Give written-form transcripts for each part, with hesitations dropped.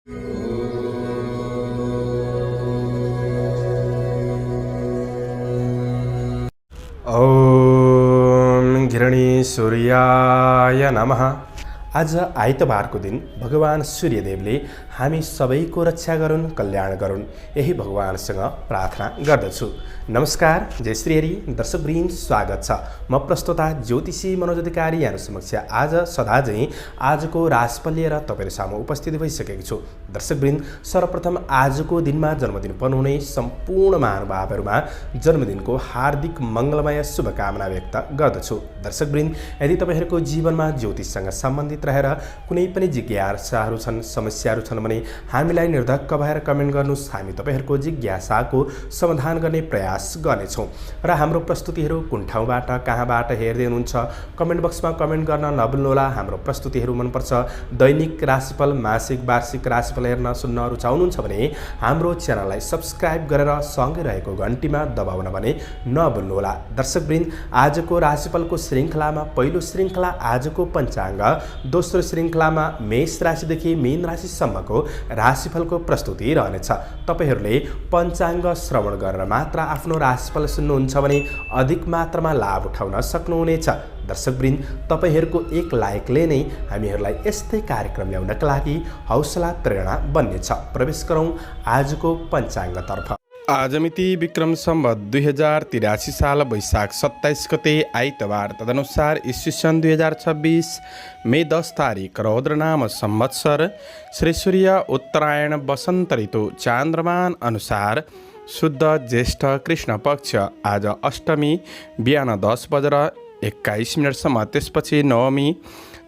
ओम घृणी सूर्याय नमः। आज आइतबारको दिन भगवान सूर्यदेवले हामी सबैको रक्षा गरून्, कल्याण गरून्, यही भगवानसँग प्रार्थना गर्दछु। नमस्कार, जय श्री हरि दर्शकवृन्द, स्वागत छ। म प्रस्तोता ज्योतिषी मनोज अधिकारी यहाँहरु समक्ष आज सदा झैं आजको राशिफल लिएर तपाईहरु सामु उपस्थित भइसकेको छु। दर्शकवृन्द, सर्वप्रथम आजको दिनमा जन्मदिन पर्नुहुने सम्पूर्ण महानुभावहरुमा जन्मदिनको हार्दिक मंगलमय शुभकामना व्यक्त गर्दछु। दर्शकवृन्द, यदि तपाईहरुको जीवनमा ज्योतिषसँग सम्बन्धित रहेर कुनै पनि जिज्ञासाहरू छन्, समस्याहरू छन् भने हामीलाई निर्धक्क भएर कमेन्ट गर्नुस्। हामी तपाईहरुको जिज्ञासाको समाधान गर्ने प्रयास गर्नेछौँ र हाम्रो प्रस्तुतिहरू कुन ठाउँबाट कहाँबाट हेर्दै हुनुहुन्छ कमेन्ट बक्समा कमेन्ट गर्न नभुल्नुहोला। हाम्रो प्रस्तुतिहरू मनपर्छ, दैनिक राशिफल, मासिक, वार्षिक राशिफल हेर्न सुन्न रुचाउनुहुन्छ भने हाम्रो च्यानललाई सब्स्क्राइब गरेर सँगै रहेको घण्टीमा दबाउन भने नभुल्नुहोला। दर्शकवृन्द, आजको राशिफलको श्रृङ्खलामा पहिलो श्रृङ्खला आजको पञ्चाङ्ग, दोस्रो श्रृङ्खलामा मेष राशिदेखि मीन राशिसम्मको राशिफलको प्रस्तुति रहनेछ। तपाईहरूले पञ्चाङ्ग श्रवण गरेर मात्र आफ्नो राशिफल सुन्नुहुन्छ भने अधिक मात्रामा लाभ उठाउन सक्नुहुनेछ। दर्शकवृन्द, तपाईहरूको एक लाइकले नै हामीहरूलाई यस्तै कार्यक्रम ल्याउनका लागि हौसला प्रेरणा बन्नेछ। प्रवेश गरौँ आजको पञ्चाङ्गतर्फ। आज मिति विक्रम सम्वत 2083 साल वैशाख 27 गते आइतबार, तदनुसार ईस्वी सन् 2026 मे 10 तारिक रौद्र नाम संवत्सर श्री सूर्य उत्तरायण वसन्त ऋतु चान्द्रमान अनुसार शुद्ध ज्येष्ठ कृष्ण पक्ष। आज अष्टमी बिहान 10 बजेर 21 मिनटसम्म, त्यसपछि नवमी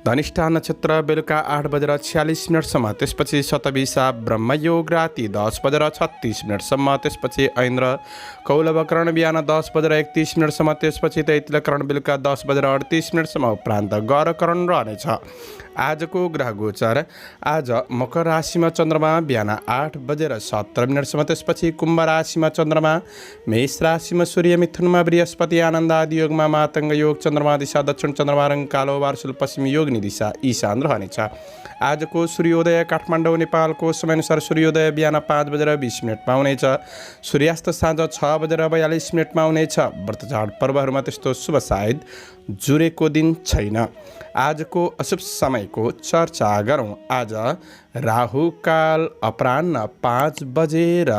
धनिष्ठा नक्षत्र बेलुका 8 बजेर 46 मिनटसम्म, त्यसपछि शतभिषा ब्रह्मयोग राति 10 बजेर 36 मिनटसम्म, त्यसपछि ऐन्द्र कौलवकरण बिहान 10 बजेर 31 मिनटसम्म, त्यसपछि तैतिलकरण बेलुका 10 बजेर 38 मिनटसम्म, उपरान्त गौरकरण रहनेछ। आजको ग्रह गोचर: आज मकर राशिमा चन्द्रमा बिहान 8 बजेर 17 मिनटसम्म, त्यसपछि कुम्भ राशिमा चन्द्रमा, मेष राशिमा सूर्य, मिथुनमा बृहस्पति, आनन्द आदि योगमा मातङ्ग योग, चन्द्रमा दिशा दक्षिण, चन्द्रमा रङ कालो, वारसुल पश्चिम, योगनी दिशा ईशान रहनेछ। आजको सूर्योदय काठमाडौँ नेपालको समयअनुसार सूर्योदय बिहान 5 बजेर 20 मिनटमा हुनेछ, सूर्यास्त साँझ 6 बजेर 42 मिनटमा हुनेछ। व्रतचाड पर्वहरूमा त्यस्तो शुभ सायद जुरेको दिन छैन। आजको अशुभ समयको चर्चा गरौँ। आज राहु काल अपराह्न 5 बजेर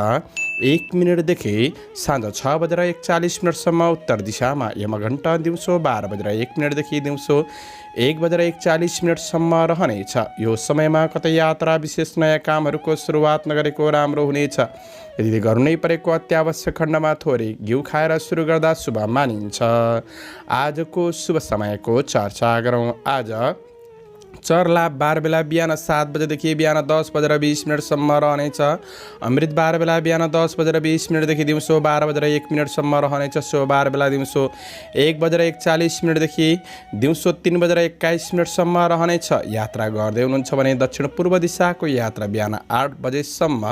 1 मिनटदेखि साँझ 6 बजेर 41 मिनटसम्म उत्तर दिशामा, यमघण्टा दिउँसो 12 बजेर 1 मिनटदेखि दिउँसो 1 बजेर 41 मिनटसम्म रहनेछ। यो समयमा कतै यात्रा, विशेष नयाँ कामहरूको सुरुवात नगरेको राम्रो हुनेछ। यदि गर्नै परेको अत्यावश्यक खण्डमा थोरै घिउ खाएर सुरु गर्दा शुभ मानिन्छ। आजको शुभ समयको चर्चा गरौँ। आज चरलाभ बार बेला बिहान 7 बजेदेखि बिहान 10 बजेर 20 मिनटसम्म रहनेछ। अमृत बार बेला बिहान 10 बजेर 20 मिनटदेखि दिउँसो 12 बजेर 1 मिनटसम्म रहनेछ। सो बार बेला दिउँसो 1 बजेर 41 मिनटदेखि दिउँसो 3 बजेर 21 मिनटसम्म रहनेछ। यात्रा गर्दै हुनुहुन्छ भने दक्षिण पूर्व दिशाको यात्रा बिहान 8 बजेसम्म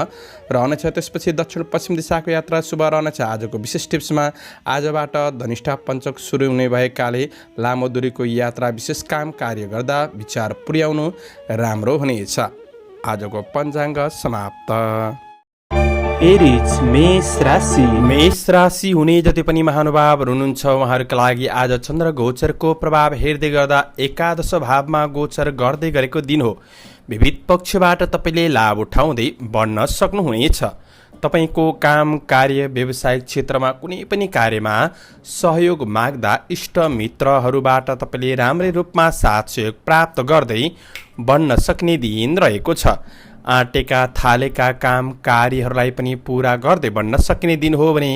रहनेछ, त्यसपछि दक्षिण पश्चिम दिशाको यात्रा शुभ रहनेछ। आजको विशेष टिप्समा आजबाट धनिष्ठा पञ्चक सुरु हुने भएकाले लामो दूरीको यात्रा, विशेष काम कार्य गर्दा विचार पुर्याउनु राम्रो हुनेछ। आजको पञ्चाङ्ग समाप्त। एरिज मेष राशि हुने जति पनि महानुभावहरू हुनुहुन्छ उहाँहरूका लागि आज चन्द्र गोचरको प्रभाव हेर्दै गर्दा एकादश भावमा गोचर गर्दै गरेको दिन हो। विविध पक्षबाट तपाईँले लाभ उठाउँदै बढ्न सक्नुहुनेछ। तपाईको काम, कार्य, व्यावसायिक क्षेत्रमा कुनै पनि कार्यमा सहयोग माग्दा इष्ट मित्रहरूबाट तपाईँले राम्रै रूपमा साथ सहयोग प्राप्त गर्दै बढ्न सक्ने दिन रहेको छ। आँटेका थालेका काम कार्यहरूलाई पनि पूरा गर्दै बढ्न सक्ने दिन हो भने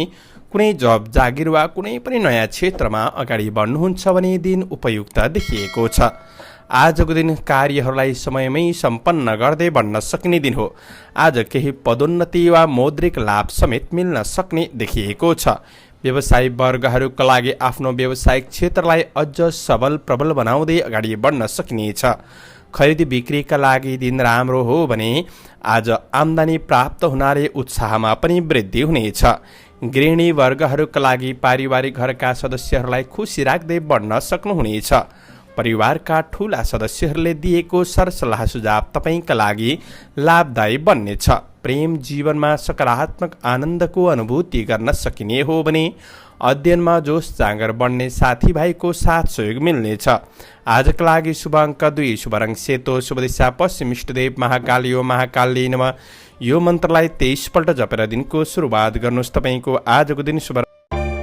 कुनै जब जागिर वा कुनै पनि नयाँ क्षेत्रमा अगाडि बढ्नुहुन्छ भने दिन उपयुक्त देखिएको छ। आजको दिन कार्यहरूलाई समयमै सम्पन्न गर्दै बढ्न सक्ने दिन हो। आज केही पदोन्नति वा मौद्रिक लाभ समेत मिल्न सक्ने देखिएको छ। व्यवसायी वर्गहरूका लागि आफ्नो व्यावसायिक क्षेत्रलाई अझ सबल प्रबल बनाउँदै अगाडि बढ्न सकिनेछ। खरिदी बिक्रीका लागि दिन राम्रो हो भने आज आम्दानी प्राप्त हुनाले उत्साहमा पनि वृद्धि हुनेछ। गृहिणी वर्गहरूका लागि पारिवारिक घरका सदस्यहरूलाई खुसी राख्दै बढ्न सक्नुहुनेछ। परिवारका ठूला सदस्यहरूले दिएको सरसल्लाह सुझाव तपाईँका लागि लाभदायी बन्नेछ। प्रेम जीवनमा सकारात्मक आनन्दको अनुभूति गर्न सकिने हो भने अध्ययनमा जोस जाँगर बढ्ने साथीभाइको साथ सहयोग मिल्नेछ। आजका लागि शुभ अङ्क 2, शुभ रङ सेतो, शुभ दिशा पश्चिम, इष्टदेव महाकाली महाकाली नमः। यो मन्त्रलाई 23 पल्ट जपेर दिनको सुरुवात गर्नुहोस्। तपाईँको आजको दिन शुभ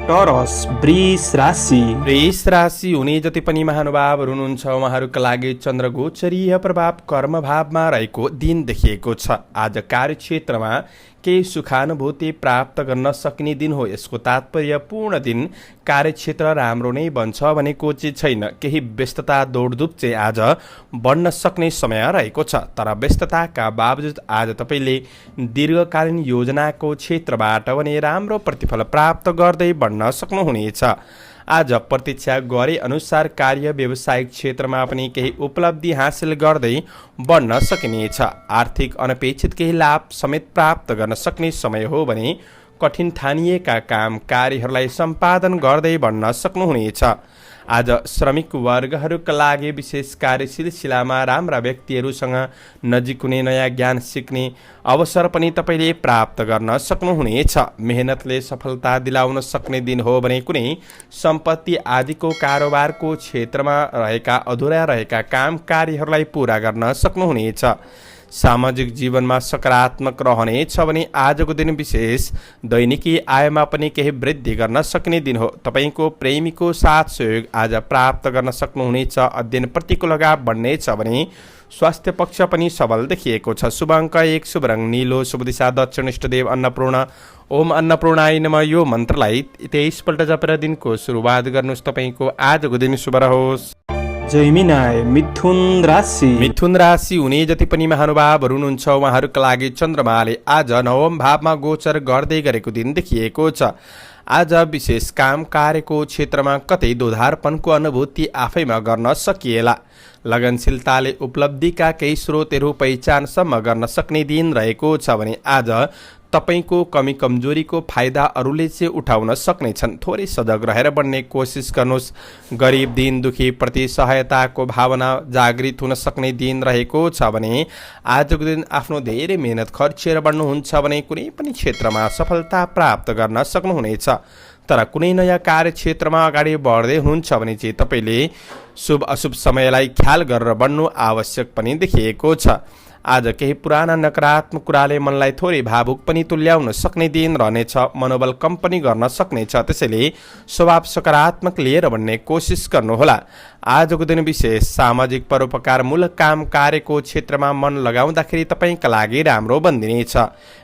टोरस वृष राशि। वृष राशि हुने जति पनि महानुभावहरू हुनुहुन्छ उहाँहरूका लागि चन्द्र गोचरीय प्रभाव कर्मभावमा रहेको दिन देखिएको छ। आज कार्यक्षेत्रमा केही सुखानुभूति प्राप्त गर्न सकिने दिन हो। यसको तात्पर्य पूर्ण दिन कार्यक्षेत्र राम्रो नै बन्छ भनेको चाहिँ छैन। केही व्यस्तता दौडधुप चाहिँ आज बढ्न सक्ने समय रहेको छ। तर व्यस्तताका बावजुद आज तपाईँले दीर्घकालीन योजनाको क्षेत्रबाट भने राम्रो प्रतिफल प्राप्त गर्दै बढ्न सक्नुहुनेछ। आज प्रतीक्षा गरे अनुसार कार्य व्यावसायिक क्षेत्रमा पनि केही उपलब्धि हासिल गर्दै बढ्न सकिनेछ। आर्थिक अनपेक्षित केही लाभ समेत प्राप्त गर्न सक्ने समय हो भने कठिन ठानिएका काम कार्यहरूलाई सम्पादन गर्दै बढ्न सक्नुहुनेछ। आज श्रमिक वर्गहरूका लागि विशेष कार्य सिलसिलामा राम्रा व्यक्तिहरूसँग नजिक हुने नयाँ ज्ञान सिक्ने अवसर पनि तपाईँले प्राप्त गर्न सक्नुहुनेछ। मेहनतले सफलता दिलाउन सक्ने दिन हो भने कुनै सम्पत्ति आदिको कारोबारको क्षेत्रमा रहेका अधुरा रहेका काम कार्यहरूलाई पुरा गर्न सक्नुहुनेछ। सामाजिक जीवनमा सकारात्मक रहनेछ भने आजको दिन विशेष दैनिकी आयमा पनि केही वृद्धि गर्न सक्ने दिन हो। तपाईँको प्रेमीको साथ सहयोग आज प्राप्त गर्न सक्नुहुनेछ। अध्ययनप्रतिको लगाव बढ्नेछ भने स्वास्थ्य पक्ष पनि सबल देखिएको छ। शुभ अङ्क 1, शुभ रङ नीलो, शुभ दिशा दक्षिण, इष्टदेव अन्नपूर्ण ओम अन्नपूर्णाय नमः। यो मन्त्रलाई 23 पल्ट जपेर दिनको सुरुवात गर्नुहोस्। तपाईँको आजको दिन शुभ रहोस्। जैमिनाय मिथुन राशि। मिथुन राशि हुने जति पनि महानुभावहरू हुनुहुन्छ उहाँहरूका लागि चन्द्रमाले आज 9औं भावमा गोचर गर्दै गरेको दिन देखिएको छ। आज विशेष काम कार्यको क्षेत्रमा कतै दोधारपनको अनुभूति आफैमा गर्न सकिएला। लगनशीलताले उपलब्धिका केही स्रोतहरू पहिचानसम्म गर्न सक्ने दिन रहेको छ भने आज तपाईँको कमी कमजोरीको फाइदा अरूले चाहिँ उठाउन सक्नेछन्। थोरै सजग रहेर बढ्ने कोसिस गर्नुहोस्। गरिब दीन दुखी प्रति सहायताको भावना जागृत हुन सक्ने दिन रहेको छ भने आजको दिन आफ्नो धेरै मेहनत खर्चेर बढ्नुहुन्छ भने कुनै पनि क्षेत्रमा सफलता प्राप्त गर्न सक्नुहुनेछ। तर कुनै नयाँ कार्यक्षेत्रमा अगाडि बढ्दै हुनुहुन्छ भने चाहिँ तपाईँले शुभ अशुभ समयलाई ख्याल गरेर बढ्नु आवश्यक पनि देखिएको छ। आज केही पुराना नकारात्मक कुराले मनलाई थोरै भावुक पनि तुल्याउन सक्ने दिन रहनेछ। मनोबल कम पनि गर्न सक्नेछ। त्यसैले स्वभाव सकारात्मक लिएर बढ्ने कोसिस गर्नुहोला। आजको दिन विशेष सामाजिक परोपकारमूलक काम कार्यको क्षेत्रमा मन लगाउँदाखेरि तपाईँका लागि राम्रो बनिनेछ।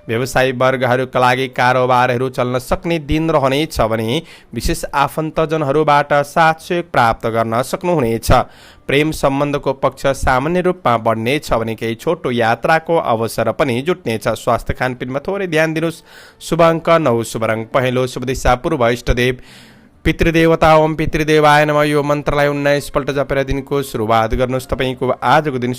व्यवसायी वर्गहरूका लागि कारोबारहरू चल्न सक्ने दिन रहनेछ भने विशेष आफन्तजनहरूबाट साथ सहयोग प्राप्त गर्न सक्नुहुनेछ। प्रेम सम्बन्धको पक्ष सामान्य रूपमा बढ्नेछ भने केही छोटो यात्राको अवसर पनि जुट्नेछ। स्वास्थ्य खानपिनमा थोरै ध्यान दिनुहोस्। शुभ अङ्क 9, शुभ रङ पहेँलो, शुभ दिशा पूर्व, इष्टदेव पितृदेवता ओम पितृदेवाय नमः। यो मन्त्रलाई 19 पल्ट जपेर दिनको सुरुवात गर्नुहोस्। तपाईँको आजको दिन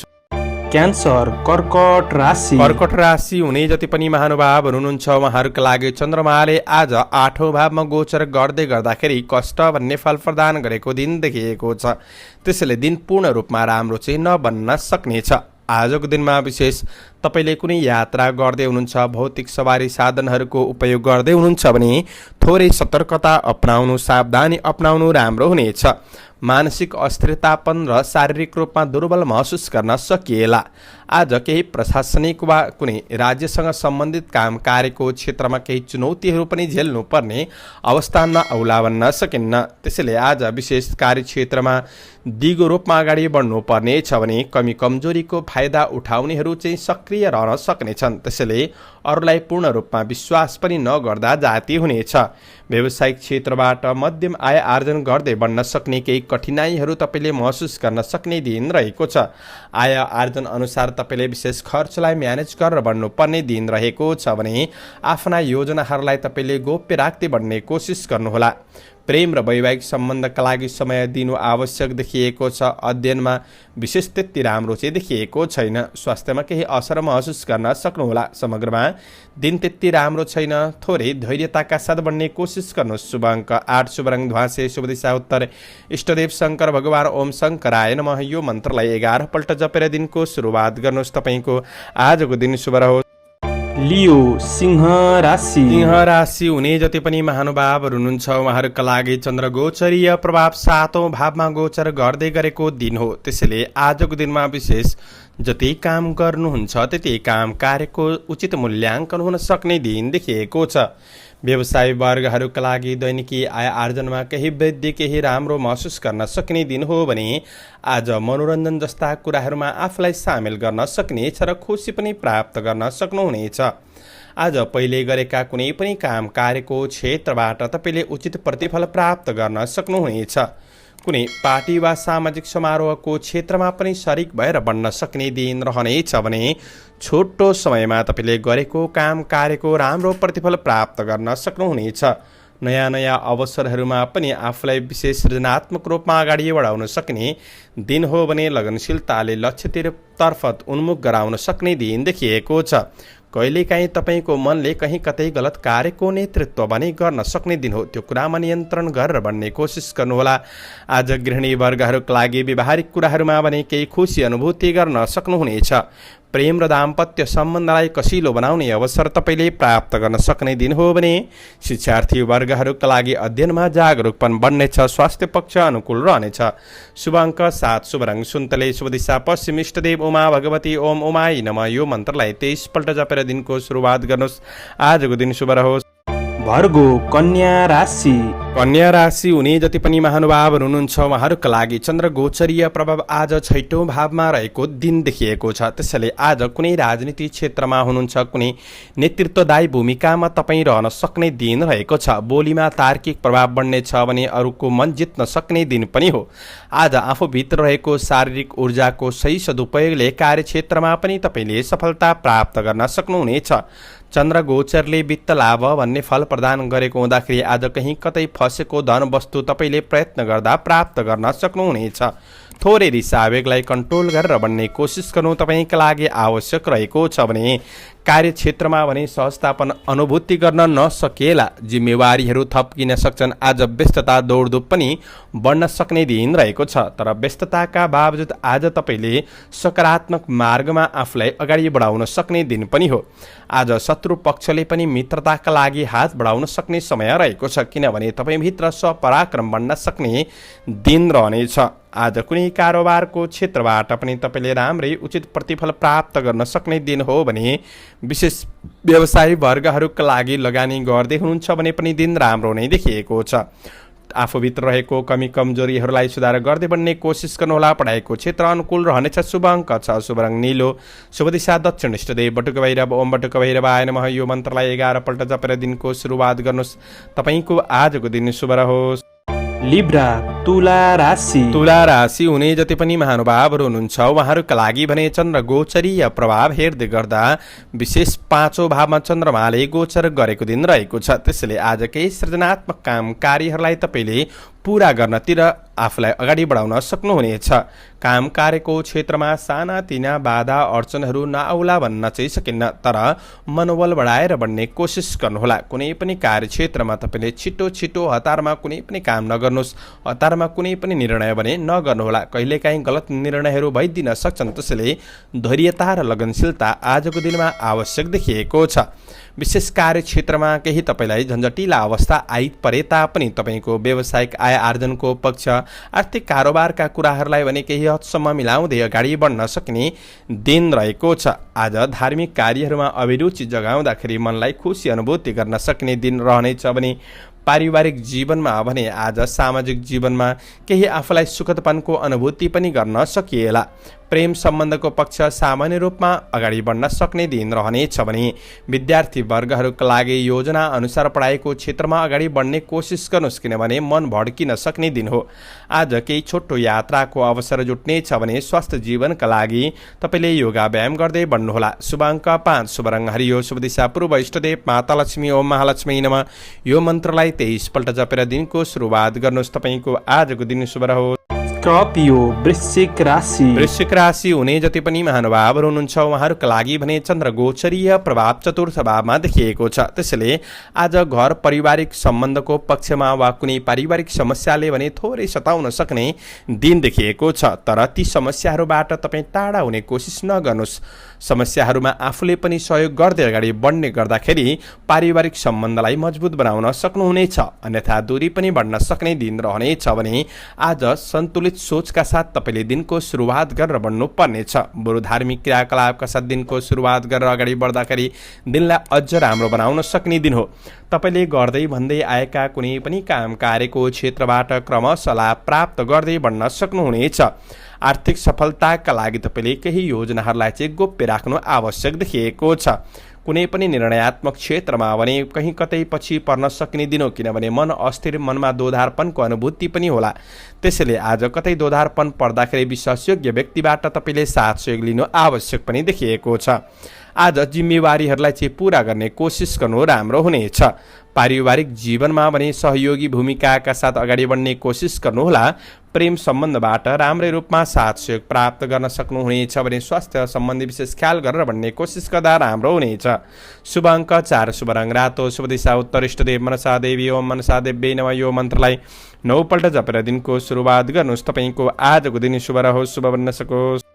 क्यान्सर कर्कट राशि। कर्कट राशि हुने जति पनि महानुभावहरू हुनुहुन्छ उहाँहरूका लागि चन्द्रमाले आज 8औं भावमा गोचर गर्दै गर्दाखेरि कष्ट भन्ने फल प्रदान गरेको दिन देखिएको छ। त्यसैले दिन पूर्ण रूपमा राम्रो चाहिँ नबन्न सक्नेछ। आजको दिनमा विशेष तपाईँले कुनै यात्रा गर्दै हुनुहुन्छ, भौतिक सवारी साधनहरूको उपयोग गर्दै हुनुहुन्छ भने थोरै सतर्कता अपनाउनु, सावधानी अपनाउनु राम्रो हुनेछ। मानसिक अस्थिरतापन र शारीरिक रूपमा दुर्बल महसुस गर्न सकिएला। आज केही प्रशासनिक वा कुनै राज्यसँग सम्बन्धित काम कार्यको क्षेत्रमा केही चुनौतीहरू पनि झेल्नु पर्ने अवस्थामा औला बन्न सकिन्न। त्यसैले आज विशेष कार्यक्षेत्रमा दिगो रूपमा अगाडि बढ्नु पर्नेछ भने कमी कमजोरीको फाइदा उठाउनेहरू चाहिँ सक्रिय रहन सक्नेछन्। त्यसैले अरूलाई पूर्ण रूपमा विश्वास पनि नगर्दा जाति हुनेछ। व्यावसायिक क्षेत्रबाट मध्यम आय आर्जन गर्दै बढ्न सक्ने केही कठिनाइहरू तपाईँले महसुस गर्न सक्ने दिन रहेको छ। आय आर्जन अनुसार तपाईँले विशेष खर्चलाई म्यानेज गरेर बढ्नुपर्ने दिन रहेको छ भने आफ्ना योजनाहरूलाई तपाईँले गोप्य राख्दै बढ्ने कोसिस गर्नुहोला। प्रेम र वैवाहिक सम्बन्धका लागि समय दिनु आवश्यक देखिएको छ। अध्ययनमा विशेष त्यति राम्रो चाहिँ देखिएको छैन। स्वास्थ्यमा केही असर महसुस गर्न सक्नुहोला। समग्रमा दिन त्यति राम्रो छैन। थोरै धैर्यताका साथ बढ्ने कोसिस गर्नुहोस्। शुभ अङ्क 8, शुभ रङ ध्वाँसे, शुभ दिशा उत्तर, इष्टदेव शङ्कर भगवान ओम शङ्कराय नमः यो मन्त्रलाई 11 पल्ट जपेर दिनको सुरुवात गर्नुहोस्। तपाईँको आजको दिन शुभ रहोस्। लियो सिंह राशि। सिंह राशि हुने जति पनि महानुभावहरू हुनुहुन्छ उहाँहरूका लागि चन्द्र गोचरीय प्रभाव 7औं भावमा गोचर गर्दै गरेको दिन हो। त्यसैले आजको दिनमा विशेष जति काम गर्नुहुन्छ त्यति काम कार्यको उचित मूल्याङ्कन हुन सक्ने दिन देखिएको छ। व्यवसायी वर्गहरूका लागि दैनिकी आय आर्जनमा केही वृद्धि केही राम्रो महसुस गर्न सक्ने दिन हो भने आज मनोरञ्जन जस्ता कुराहरूमा आफूलाई सामेल गर्न सक्नेछ र खुसी पनि प्राप्त गर्न सक्नुहुनेछ। आज पहिले गरेका कुनै पनि काम कार्यको क्षेत्रबाट तपाईँले उचित प्रतिफल प्राप्त गर्न सक्नुहुनेछ। कुनै पार्टी वा सामाजिक समारोहको क्षेत्रमा पनि सरिक भएर बन्न सक्ने दिन रहनेछ भने छोटो समयमा तपाईँले गरेको काम कार्यको राम्रो प्रतिफल प्राप्त गर्न सक्नुहुनेछ। नयाँ नयाँ अवसरहरूमा पनि आफूलाई विशेष सृजनात्मक रूपमा अगाडि बढाउन सक्ने दिन हो भने लगनशीलताले लक्ष्यतर्फ उन्मुख गराउन सक्ने दिन देखिएको छ। कहिलेकाहीँ तपाईँको मनले कहीँ कतै गलत कार्यको नेतृत्व भने गर्न सक्ने दिन हो। त्यो कुरामा नियन्त्रण गरेर बढ्ने कोसिस गर्नुहोला। आज गृहिणी वर्गहरूका लागि व्यावहारिक कुराहरूमा भने केही खुसी अनुभूति गर्न सक्नुहुनेछ। प्रेम र दाम्पत्य सम्बन्धलाई कसिलो बनाउने अवसर तपाईँले प्राप्त गर्न सक्ने दिन हो भने शिक्षार्थी वर्गहरूका लागि अध्ययनमा जागरुकपन बढ्नेछ। स्वास्थ्य पक्ष अनुकूल रहनेछ। शुभ अङ्क 7, शुभ रङ सुन्तले, शुभ दिशा पश्चिम, इष्टदेव उमा भगवती ओम उमाई नमः यो मन्त्रलाई 23 पल्ट जपेर दिनको सुरुवात गर्नुहोस्। आजको दिन शुभ रहोस्। भर्गो कन्या राशि। कन्या राशि हुने जति पनि महानुभावहरू हुनुहुन्छ उहाँहरूका लागि चन्द्र गोचरीय प्रभाव आज 6औं भावमा रहेको दिन देखिएको छ। त्यसैले आज कुनै राजनीति क्षेत्रमा हुनुहुन्छ कुनै नेतृत्वदायी भूमिकामा तपाईँ रहन सक्ने दिन रहेको छ। बोलीमा तार्किक प्रभाव बढ्नेछ भने अरूको मन जित्न सक्ने दिन पनि हो। आज आफूभित्र रहेको शारीरिक ऊर्जाको सही सदुपयोगले कार्यक्षेत्रमा पनि तपाईँले सफलता प्राप्त गर्न सक्नुहुनेछ। चन्द्र गोचरले वित्त लाभ भन्ने फल प्रदान गरेको हुँदाखेरि आज कहीँ कतै फसेको धन वस्तु तपाईँले प्रयत्न गर्दा प्राप्त गर्न सक्नुहुनेछ। थोरै रिसावेगलाई कन्ट्रोल गरेर बढ्ने कोसिस गर्नु तपाईँका लागि आवश्यक रहेको छ भने कार्यक्षेत्रमा भने सहजतापन अनुभूति गर्न नसकेला। जिम्मेवारीहरू थप्किन सक्छन्। आज व्यस्तता दौडधुप पनि बढ्न सक्ने दिन रहेको छ। तर व्यस्तताका बावजुद आज तपाईँले सकारात्मक मार्गमा आफूलाई अगाडि बढाउन सक्ने दिन पनि हो। आज शत्रु पक्षले पनि मित्रताका लागि हात बढाउन सक्ने समय रहेको छ किनभने तपाईँभित्र स्वपराक्रम बढ्न सक्ने दिन रहनेछ। आज कुनै कारोबारको क्षेत्रबाट पनि तपाईँले राम्रै उचित प्रतिफल प्राप्त गर्न सक्ने दिन हो भने विशेष व्यवसायी वर्गहरूका लागि लगानी गर्दै हुनुहुन्छ भने पनि दिन राम्रो नै देखिएको छ। आफूभित्र रहेको कमी कमजोरीहरूलाई सुधार गर्दै बढ्ने कोसिस गर्नुहोला। पढाइको क्षेत्र अनुकूल रहनेछ। शुभ अङ्क 6, शुभ रङ नीलो, शुभ दिशा दक्षिण, इष्टदेव बटुक भैरव ओम बटुक भैरवाय नमः यो मन्त्रलाई 11 पल्ट जपेर दिनको सुरुवात गर्नुहोस्। तपाईँको आजको दिन शुभ रहोस्। लिब्रा तुला राशि। तुला राशि हुने जति पनि महानुभावहरू हुनुहुन्छ उहाँहरूका लागि भने चन्द्र गोचरीय प्रभाव हेर्दै गर्दा विशेष 5औं भावमा चन्द्रमाले गोचर गरेको दिन रहेको छ। त्यसैले आज केही सृजनात्मक काम कार्यहरूलाई तपाईँले पूरा गर्नतिर आफूलाई अगाडि बढाउन सक्नुहुनेछ। काम कार्यको क्षेत्रमा सानातिना बाधा अडचनहरू नआउला भन्न चाहिँ सकिन्न तर मनोबल बढाएर बढ्ने कोसिस गर्नुहोला। कुनै पनि कार्यक्षेत्रमा तपाईँले छिटो हतारमा कुनै पनि काम नगर्नुहोस्। हतारमा कुनै पनि निर्णय भने नगर्नुहोला। कहिलेकाहीँ गलत निर्णयहरू भइदिन सक्छन्। त्यसैले धैर्यता र लगनशीलता आजको दिनमा आवश्यक देखिएको छ। विशेष कार्यक्षेत्रमा केही तपाईँलाई झन्झटिला अवस्था आइपरे तापनि तपाईँको व्यावसायिक आय आर्जनको पक्ष आर्थिक कारोबारका कुराहरूलाई भने केही हदसम्म मिलाउँदै अगाडि बढ्न सक्ने दिन रहेको छ। आज धार्मिक कार्यहरूमा अभिरुचि जगाउँदाखेरि मनलाई खुसी अनुभूति गर्न सक्ने दिन रहनेछ भने पारिवारिक जीवनमा भने आज सामाजिक जीवनमा केही आफूलाई सुखदपनको अनुभूति पनि गर्न सकिएला। प्रेम सम्बन्धको पक्ष सामान्य रूपमा अगाडि बढ्न सक्ने दिन रहनेछ भने विद्यार्थी वर्गहरूका लागि योजना अनुसार पढाइको क्षेत्रमा अगाडि बढ्ने कोसिस गर्नुहोस्, किनभने मन भड्किन सक्ने दिन हो। आज केही छोटो यात्राको अवसर जुट्नेछ भने स्वास्थ्य जीवनका लागि तपाईँले योगा व्यायाम गर्दै बढ्नुहोला। शुभ अङ्क 5, शुभ रङ हरियो, शुभ दिशा पूर्व, इष्टदेव माता लक्ष्मी ओम महालक्ष्मी नमः। यो मन्त्रलाई 23 पल्ट जपेर दिनको सुरुवात गर्नुहोस्। तपाईँको आजको दिन शुभ रहोस्। स्कर्पियो वृश्चिक राशि। वृश्चिक राशि हुने जति पनि महानुभावहरू हुनुहुन्छ उहाँहरूका लागि भने चन्द्र गोचरीय प्रभाव चतुर्थ भावमा देखिएको छ। त्यसैले आज घर पारिवारिक सम्बन्धको पक्षमा वा कुनै पारिवारिक समस्याले भने थोरै सताउन सक्ने दिन देखिएको छ। तर ती समस्याहरूबाट तपाईँ टाढा हुने कोसिस नगर्नुहोस्। समस्याहरूमा आफूले पनि सहयोग गर्दै अगाडि बढ्ने गर्दाखेरि पारिवारिक सम्बन्धलाई मजबुत बनाउन सक्नुहुनेछ। अन्यथा दूरी पनि बढ्न सक्ने दिन रहनेछ भने आज सन्तुलित सोचका साथ तपाईँले दिनको सुरुवात गरेर बढ्नु पर्नेछ। बरु धार्मिक क्रियाकलापका साथ दिनको सुरुवात गरेर अगाडि बढ्दाखेरि दिनलाई अझ राम्रो बनाउन सक्ने दिन हो। तपाईँले गर्दै भन्दै आएका कुनै पनि काम कार्यको क्षेत्रबाट क्रमशः लाभ प्राप्त गर्दै बढ्न सक्नुहुनेछ। आर्थिक सफलताका लागि तपाईँले केही योजनाहरूलाई चाहिँ गोप्य राख्नु आवश्यक देखिएको छ। कुनै पनि निर्णयात्मक क्षेत्रमा भने कहीँ कतै पछि पर्न सक्ने दिन हो, किनभने मन अस्थिर, मनमा दोधारपनको अनुभूति पनि होला। त्यसैले आज कतै दोधारपन पर्दाखेरि विश्वासयोग्य व्यक्तिबाट तपाईँले साथ सहयोग लिनु आवश्यक पनि देखिएको छ। आज जिम्मेवारीहरूलाई चाहिँ पुरा गर्ने कोसिस गर्नु राम्रो हुनेछ। पारिवारिक जीवनमा भने सहयोगी भूमिकाका साथ अगाडि बढ्ने कोसिस गर्नुहोला। प्रेम सम्बन्धबाट राम्रै रूपमा साथ सहयोग प्राप्त गर्न सक्नुहुनेछ भने स्वास्थ्य सम्बन्धी विशेष ख्याल गरेर बढ्ने कोसिस गर्दा राम्रो हुनेछ। शुभ अङ्क 4, शुभ रङ रातो, शुभ दिशा उत्तर, इष्टदेव मनसा देवी ओम मनसा देवी नमः। यो मन्त्रलाई 9 पल्ट जपेर दिनको सुरुवात गर्नुहोस्। तपाईँको आजको दिन शुभ रहोस्, शुभ बन्न सकोस्।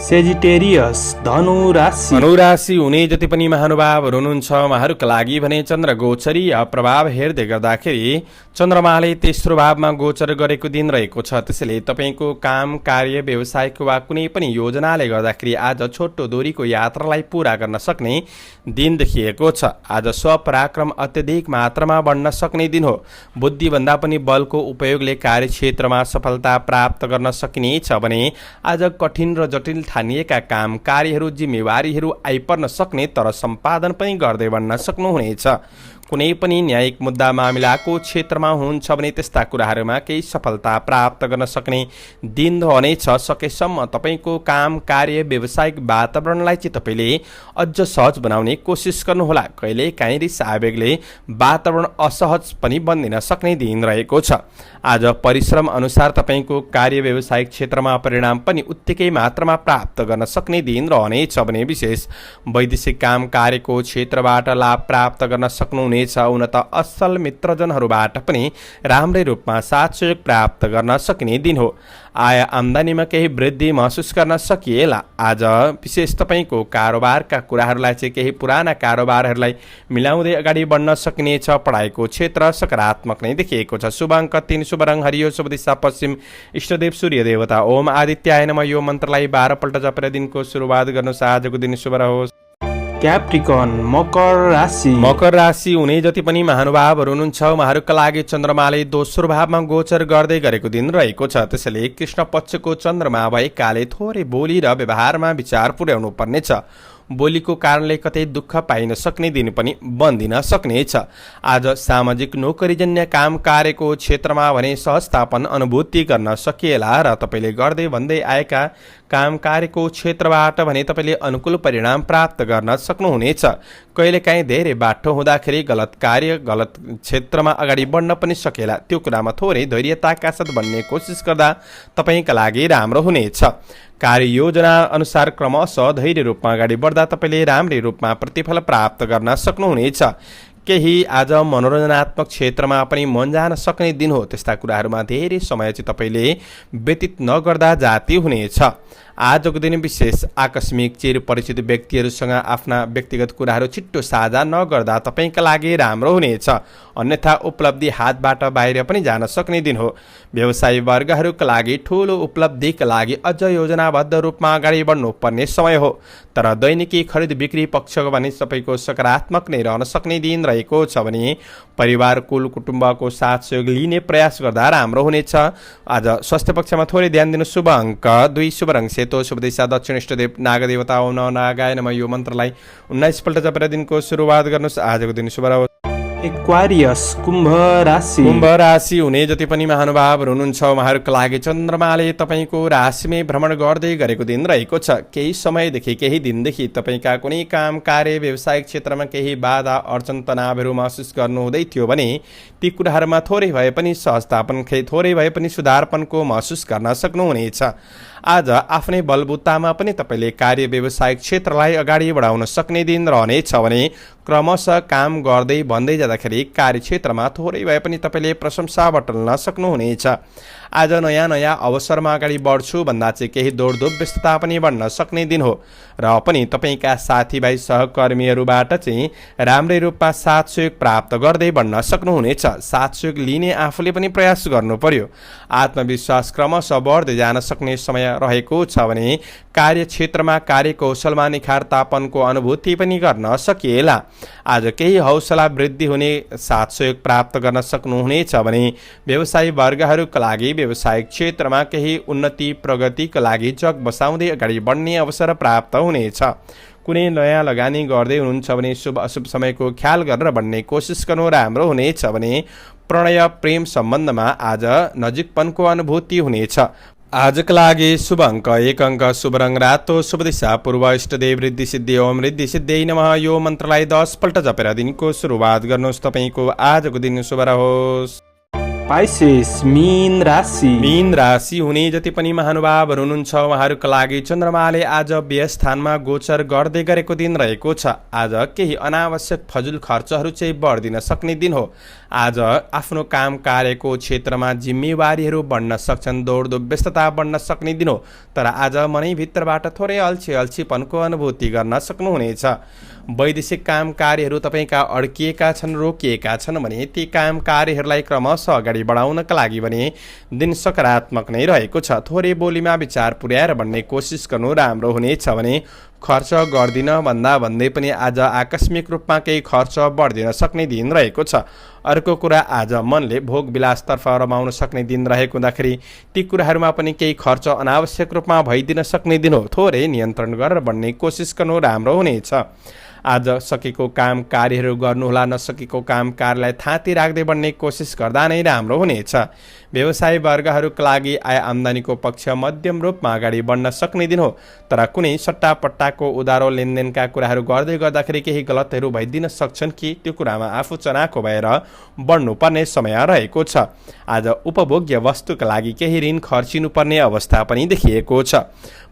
सेजिटेरियस धनु राशि। धनु राशि हुने जति पनि महानुभावहरू हुनुहुन्छ उहाँहरूका लागि भने चन्द्र गोचरीय प्रभाव हेर्दै गर्दाखेरि चन्द्रमाले तेस्रो भावमा गोचर गरेको दिन रहेको छ। त्यसैले तपाईँको काम कार्य व्यवसायको वा कुनै पनि योजनाले गर्दाखेरि आज छोटो दूरीको यात्रालाई पुरा गर्न सक्ने दिन देखिएको छ। आज स्वपराक्रम अत्यधिक मात्रामा बढ्न सक्ने दिन हो। बुद्धिभन्दा पनि बलको उपयोगले कार्यक्षेत्रमा सफलता प्राप्त गर्न सकिनेछ भने आज कठिन र जटिल ठानिएका काम कार्यहरू जिम्मेवारीहरू आइपर्न सक्ने तर सम्पादन पनि गर्दै बढ्न सक्नुहुनेछ। कुनै पनि न्यायिक मुद्दा मामिलाको क्षेत्रमा हुनुहुन्छ भने त्यस्ता कुराहरूमा केही सफलता प्राप्त गर्न सक्ने दिन रहनेछ। सकेसम्म तपाईँको काम कार्य व्यावसायिक वातावरणलाई चाहिँ तपाईँले अझ सहज बनाउने कोसिस गर्नुहोला। कहिले काहीँ रिस आवेगले वातावरण असहज पनि बनिदिन सक्ने दिन रहेको छ। आज परिश्रम अनुसार तपाईँको कार्य व्यावसायिक क्षेत्रमा परिणाम पनि उत्तिकै मात्रामा प्राप्त गर्न सक्ने दिन रहनेछ भने विशेष वैदेशिक काम कार्यको क्षेत्रबाट लाभ प्राप्त गर्न सक्नुहुनेछ। हुन त असल मित्रजनहरूबाट पनि राम्रै रूपमा साथ सहयोग प्राप्त गर्न सकिने दिन हो। आय आम्दानीमा केही वृद्धि महसुस गर्न सकिएला। आज विशेष तपाईँको कारोबारका कुराहरूलाई चाहिँ केही पुराना कारोबारहरूलाई मिलाउँदै अगाडि बढ्न सकिनेछ। पढाइको क्षेत्र सकारात्मक नै देखिएको छ। शुभ अङ्क 3, शुभ रङ हरियो, शुभ दिशा पश्चिम, इष्टदेव सूर्य देवता ओम आदित्याय नमः। यो मन्त्रलाई 12 पल्ट जपेर दिनको सुरुवात गर्नुहोस्। आजको दिन शुभ रहोस्। क्याप्रिकन मकर राशि। मकर राशि हुने जति पनि महानुभावहरू हुनुहुन्छ उहाँहरूका लागि चन्द्रमाले दोस्रो भावमा गोचर गर्दै गरेको दिन रहेको छ। त्यसैले कृष्ण पक्षको चन्द्रमा भएकाले थोरै बोली र व्यवहारमा विचार पुर्याउनु पर्नेछ। बोलीको कारणले कतै दुःख पाइन सक्ने दिन पनि बन्दिन सक्नेछ। आज सामाजिक नोकरीजन्य काम कार्यको क्षेत्रमा भने सहजतापन अनुभूति गर्न सकिएला र तपाईँले गर्दै भन्दै आएका काम कार्यको क्षेत्रबाट भने तपाईँले अनुकूल परिणाम प्राप्त गर्न सक्नुहुनेछ। कहिलेकाहीँ धेरै बाठो हुँदाखेरि गलत कार्य गलत क्षेत्रमा अगाडि बढ्न पनि सकेला। त्यो कुरामा थोरै धैर्यताका साथ बढ्ने कोसिस गर्दा तपाईँका लागि राम्रो हुनेछ। कार्ययोजना अनुसार क्रमशः धैर्य रूपमा अगाडि बढ्दा तपाईँले राम्रै रूपमा प्रतिफल प्राप्त गर्न सक्नुहुनेछ। केही आज मनोरञ्जनात्मक क्षेत्रमा पनि मन जान सक्ने दिन हो। त्यस्ता कुराहरूमा धेरै समय चाहिँ तपाईँले व्यतीत नगर्दा जाति हुनेछ। आजको दिन विशेष आकस्मिक चिर परिचित व्यक्तिहरूसँग आफ्ना व्यक्तिगत कुराहरू छिट्टो साझा नगर्दा तपाईँका लागि राम्रो हुनेछ। अन्यथा उपलब्धि हातबाट बाहिर पनि जान सक्ने दिन हो। व्यवसायी वर्गहरूका लागि ठुलो उपलब्धिका लागि अझ योजनाबद्ध रूपमा अगाडि बढ्नुपर्ने समय हो। तर दैनिकी खरिद बिक्री पक्षको भने तपाईँको सकारात्मक नै रहन सक्ने दिन रहेको छ भने परिवार कुल कुटुम्बको साथ सहयोग लिने प्रयास गर्दा राम्रो हुनेछ। आज स्वास्थ्य पक्षमा थोरै ध्यान दिनु। शुभ अङ्क 2, शुभ रङ केतो, शुभ दिशा दक्षिण, इष्टदेव नागदेवता ओम नमः नागाय नमः। यो मन्त्रलाई 19 पल्ट जपेर दिनको सुरुवात गर्नुहोस्। आजको दिन शुभ रहोस्। एक्वारियस कुम्भ राशि। कुम्भ राशि हुने जति पनि महानुभावहरू हुनुहुन्छ उहाँहरूका लागि चन्द्रमाले तपाईँको राशिमै भ्रमण गर्दै गरेको दिन रहेको छ। केही समयदेखि केही दिनदेखि तपाईँका कुनै काम कार्य व्यावसायिक क्षेत्रमा केही बाधा अर्चन तनावहरू महसुस गर्नुहुँदै थियो भने ती कुराहरूमा थोरै भए पनि सहजतापन थोरै भए पनि सुधारपनको महसुस गर्न सक्नुहुनेछ। आज आफ्नै बलबुतामा पनि तपाईँले कार्य व्यावसायिक क्षेत्रलाई अगाडि बढाउन सक्ने दिन रहनेछ भने क्रमशः काम गर्दै भन्दै जाँदाखेरि कार्यक्षेत्रमा थोरै भए पनि तपाईँले प्रशंसा बटुल्न सक्नुहुनेछ। आज नयाँ नयाँ अवसरमा अगाडि बढ्छु भन्दा चाहिँ केही दौडधुप व्यस्तता पनि बढ्न सक्ने दिन हो र पनि तपाईँका साथीभाइ सहकर्मीहरूबाट चाहिँ राम्रै रूपमा साथ सहयोग प्राप्त गर्दै बढ्न सक्नुहुनेछ। साथ सहयोग लिने आफूले पनि प्रयास गर्नु पर्यो। आत्मविश्वास क्रमशः बढ्दै जान सक्ने समय रहेको छ भने कार्यक्षेत्रमा कार्यकौशलमा निखारतापनको अनुभूति पनि गर्न सकिएला। आज केही हौसला वृद्धि हुने साथ सहयोग प्राप्त गर्न सक्नुहुनेछ भने व्यवसायी वर्गहरूका लागि व्यावसायिक क्षेत्रमा केही उन्नति प्रगतिका लागि जग बसाउँदै अगाडि बढ्ने अवसर प्राप्त हुनेछ। कुनै नयाँ लगानी गर्दै हुनुहुन्छ भने शुभ अशुभ समयको ख्याल गरेर बढ्ने कोसिस गर्नु राम्रो हुनेछ भने प्रणय प्रेम सम्बन्धमा आज नजिकपनको अनुभूति हुनेछ। आजका लागि शुभ अङ्क 1 अङ्क, शुभ रङ रातो, शुभ दिशा पूर्व, इष्टदेव रिद्धि सिद्धि ओम रिद्धि सिद्धियै नमः। यो मन्त्रलाई 10 पल्ट जपेर दिनको सुरुवात गर्नुहोस्। तपाईँको आजको दिन शुभ रहोस्। पाइसेस मीन राशि। मीन राशि हुने जति पनि महानुभावहरू हुनुहुन्छ उहाँहरूका लागि चन्द्रमाले आज व्यय स्थानमा गोचर गर्दै गरेको दिन रहेको छ। आज केही अनावश्यक फजुल खर्चहरू चाहिँ बढ्दिन सक्ने दिन हो। आज आफ्नो काम कार्यको क्षेत्रमा जिम्मेवारीहरू बढ्न सक्छन्, दौडधुप व्यस्तता बढ्न सक्ने दिन हो। तर आज मनैभित्रबाट थोरै अल्छीपनको अनुभूति गर्न सक्नुहुनेछ। वैदेशिक काम कार्यहरू तपाईँका अड्किएका छन्, रोकिएका छन् भने ती काम कार्यहरूलाई क्रमशः अगाडि बढाउनका लागि भने दिन सकारात्मक नै रहेको छ। थोरै बोलीमा विचार पुर्याएर बढ्ने कोसिस गर्नु राम्रो हुनेछ भने खर्च गर्दिन भन्दा भन्दै पनि आज आकस्मिक रूपमा केही खर्च बढ्दिन सक्ने दिन रहेको छ। अर्को कुरा, आज मनले भोग विलासतर्फ रमाउन सक्ने दिन रहेको हुँदाखेरि ती कुराहरूमा पनि केही खर्च अनावश्यक रूपमा भइदिन सक्ने दिन हो। थोरै नियन्त्रण गरेर बढ्ने कोसिस गर्नु राम्रो हुनेछ। आज सकेको काम कार्यहरू गर्नुहोला, नसकेको काम कार्यलाई थाँती राख्दै बढ्ने कोसिस गर्दा नै राम्रो हुनेछ। व्यवसायी वर्गहरूका लागि आय आम्दानीको पक्ष मध्यम रूपमा अगाडि बढ्न सक्ने दिन हो। तर कुनै सट्टापट्टाको उधारो लेनदेनका कुराहरू गर्दै गर्दाखेरि केही गलतहरू भइदिन सक्छन् कि त्यो कुरामा आफू चनाखो भएर बढ्नुपर्ने समय रहेको छ। आज उपभोग्य वस्तुका लागि केही ऋण खर्चिनुपर्ने अवस्था पनि देखिएको छ।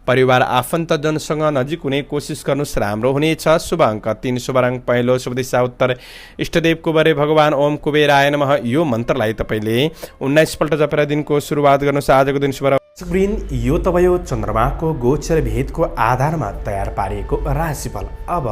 परिवार आफन्तजनसँग नजिक हुने कोसिस गर्नुहोस्, राम्रो हुनेछ। शुभ अङ्क 3, शुभ रङ पहेँलो, शुभ दिशा उत्तर, इष्टदेव कुबेर भगवान ओम कुबेराय नमः। यो मन्त्रलाई तपाईँले 19 पल्ट जपेर दिनको सुरुवात गर्नुहोस्। आजको दिन शुभ स्क्रिन यो तपाईँ चन्द्रमाको गोचर भेदको आधारमा तयार पारिएको राशिफल। अब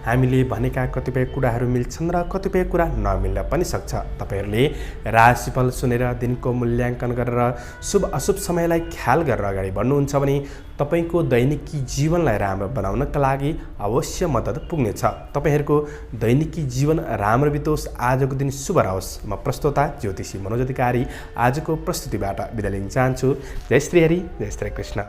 हामीले भनेका कतिपय कुराहरू मिल्छन् र कतिपय कुरा नमिल्न पनि सक्छ। तपाईँहरूले राशिफल सुनेर दिनको मूल्याङ्कन गरेर शुभ अशुभ समयलाई ख्याल गरेर अगाडि बढ्नुहुन्छ भने तपाईँको दैनिकी जीवनलाई राम्रो बनाउनका लागि अवश्य मद्दत पुग्नेछ। तपाईँहरूको दैनिकी जीवन राम्रो बितोस्, आजको दिन शुभ रहोस्। म प्रस्तोता ज्योतिषी मनोज अधिकारी आजको प्रस्तुतिबाट बिदा लिन चाहन्छु। जय श्री हरि, जय श्री कृष्ण।